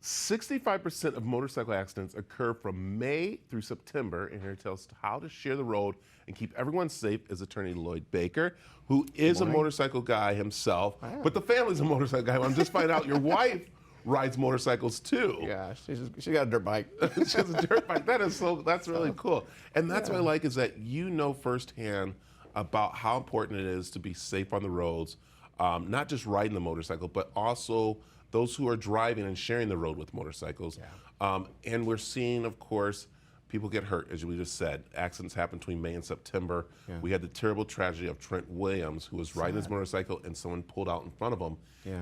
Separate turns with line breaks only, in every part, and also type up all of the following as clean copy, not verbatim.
65% of motorcycle accidents occur from May through September, and here to tell us how to share the road and keep everyone safe is Attorney Lloyd Baker, who is a motorcycle guy himself, but the family's a motorcycle guy. I'm just finding out your wife rides motorcycles too.
Yeah, she got a dirt bike.
She has a dirt bike. That's really cool. And that's what I like, is that you know firsthand about how important it is to be safe on the roads, not just riding the motorcycle, but also those who are driving and sharing the road with motorcycles. And we're seeing, of course, people get hurt, as we just said. Accidents happen between May and September. We had the terrible tragedy of Trent Williams, who was riding his motorcycle and someone pulled out in front of him.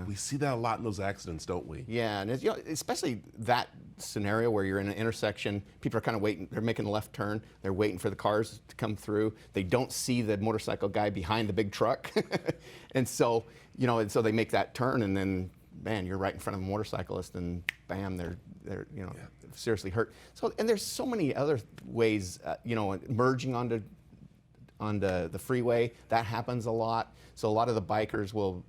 We see that a lot in those accidents, don't we?
Yeah, and you know, especially that scenario where you're in an intersection, people are kind of waiting, they're making a left turn, they're waiting for the cars to come through. They don't see the motorcycle guy behind the big truck. And so, you know, and so they make that turn, and then man, you're right in front of a motorcyclist, and bam, they're you know, seriously hurt. So, and there's so many other ways, you know, merging onto the freeway, that happens a lot. So a lot of the bikers will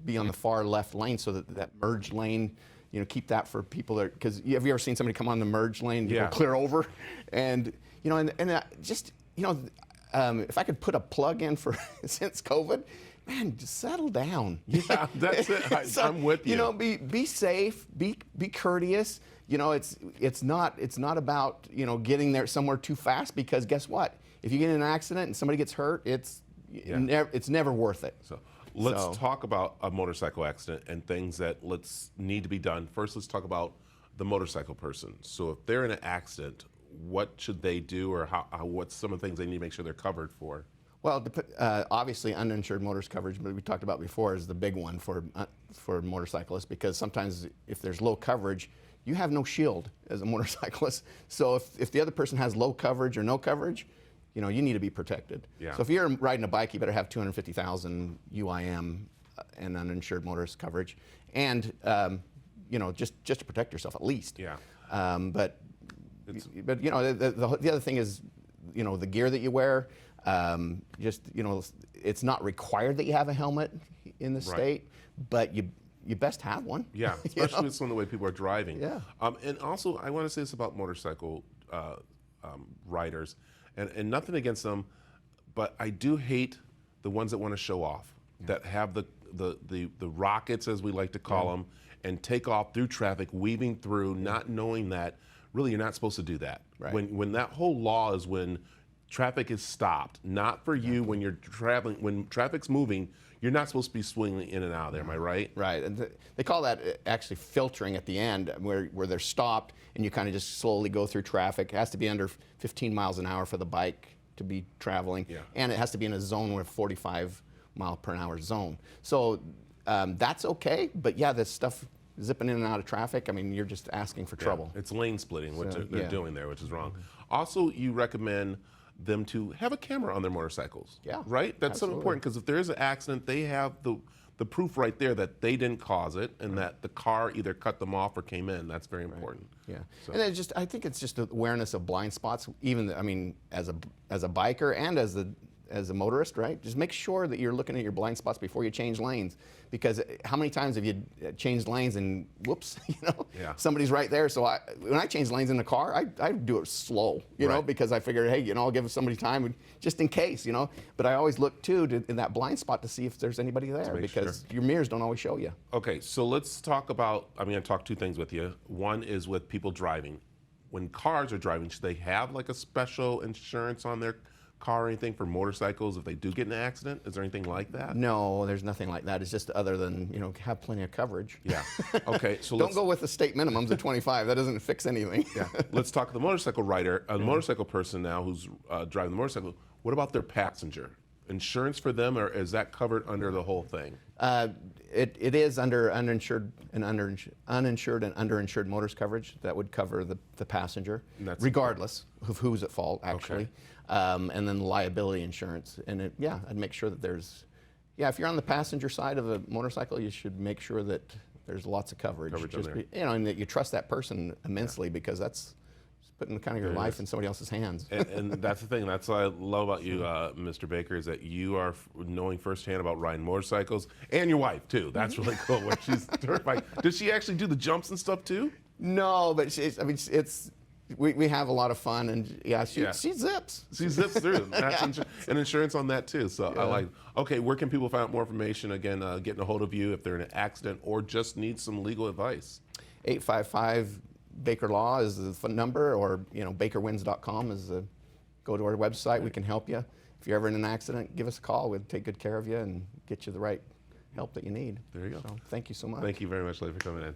be on the far left lane, so that merged lane, you know, keep that for people that, because have you ever seen somebody come on the merged lane, you know, clear over, and you know, and just, you know, if I could put a plug in for since COVID. Man, just settle down.
Yeah, that's it.
So,
I'm with you.
You know, be safe, be courteous. You know, it's not about, you know, getting there somewhere too fast, because guess what? If you get in an accident and somebody gets hurt, it's never worth it.
So let's talk about a motorcycle accident and things that need to be done. First, let's talk about the motorcycle person. So if they're in an accident, what should they do, or what's some of the things they need to make sure they're covered for?
Well, obviously, uninsured motorist coverage, but we talked about before, is the big one for motorcyclists, because sometimes if there's low coverage, you have no shield as a motorcyclist. So if the other person has low coverage or no coverage, you know, you need to be protected. So if you're riding a bike, you better have 250,000 UIM and uninsured motorist coverage, and you know, just to protect yourself at least. But you know, the other thing is, you know, the gear that you wear. Just, you know, it's not required that you have a helmet in the state, but you best have one.
Yeah, especially with some of the way people are driving.
Yeah.
And also, I want to say this about motorcycle riders, and nothing against them, but I do hate the ones that want to show off, that have the rockets, as we like to call them, and take off through traffic, weaving through, not knowing that really you're not supposed to do that. When that whole law is when traffic is stopped, not for you when you're traveling. When traffic's moving, you're not supposed to be swinging in and out of there. Am I right?
Right, and they call that actually filtering at the end, where they're stopped and you kind of just slowly go through traffic. It has to be under 15 miles an hour for the bike to be traveling, and it has to be in a zone with 45 mile per hour zone. So that's okay, but yeah, this stuff zipping in and out of traffic, I mean, you're just asking for trouble.
It's lane splitting, which they're doing there, which is wrong. Also, you recommend them to have a camera on their motorcycles. Right? That's so important, because if there is an accident, they have the proof right there that they didn't cause it, and that the car either cut them off or came in. That's very important. So.
And I think it's just awareness of blind spots. Even, I mean, as a biker and as a motorist, right? Just make sure that you're looking at your blind spots before you change lanes, because how many times have you changed lanes and whoops, you know, somebody's right there. So when I change lanes in the car, I do it slow, you know, because I figure, hey, you know, I'll give somebody time just in case, you know. But I always look too in that blind spot to see if there's anybody there, because your mirrors don't always show you.
Okay, so let's talk about, I'm going to talk two things with you. One is with people driving. When cars are driving, should they have like a special insurance on their car or anything for motorcycles if they do get in an accident? Is there anything like that?
No, there's nothing like that. It's just other than, you know, have plenty of coverage.
Okay, so
don't go with the state minimums of 25. That doesn't fix anything.
Let's talk to the motorcycle rider, a motorcycle person now who's driving the motorcycle. What about their passenger? Insurance for them, or is that covered under the whole thing?
It is under uninsured and underinsured motorist coverage. That would cover the passenger, regardless of who's at fault, actually. And then liability insurance. And I'd make sure that there's, if you're on the passenger side of a motorcycle, you should make sure that there's lots of coverage. You know, and that you trust that person immensely, because that's putting kind of your life in somebody else's hands.
And that's the thing. That's what I love about you, Mr. Baker, is that you are knowing firsthand about riding motorcycles, and your wife too. That's really cool. When she's dirt bike, does she actually do the jumps and stuff too?
No, but I mean, we have a lot of fun, and she zips.
She zips through. That's and insurance on that too. So I like. Okay, where can people find out more information? Again, getting a hold of you if they're in an accident or just need some legal advice.
855 Baker Law is the phone number, or bakerwins.com is the go to our website. Right. We can help you. If you're ever in an accident, give us a call. We'll take good care of you and get you the right help that you need.
There you go.
So, thank you so much.
Thank you very much, Lloyd, for coming in.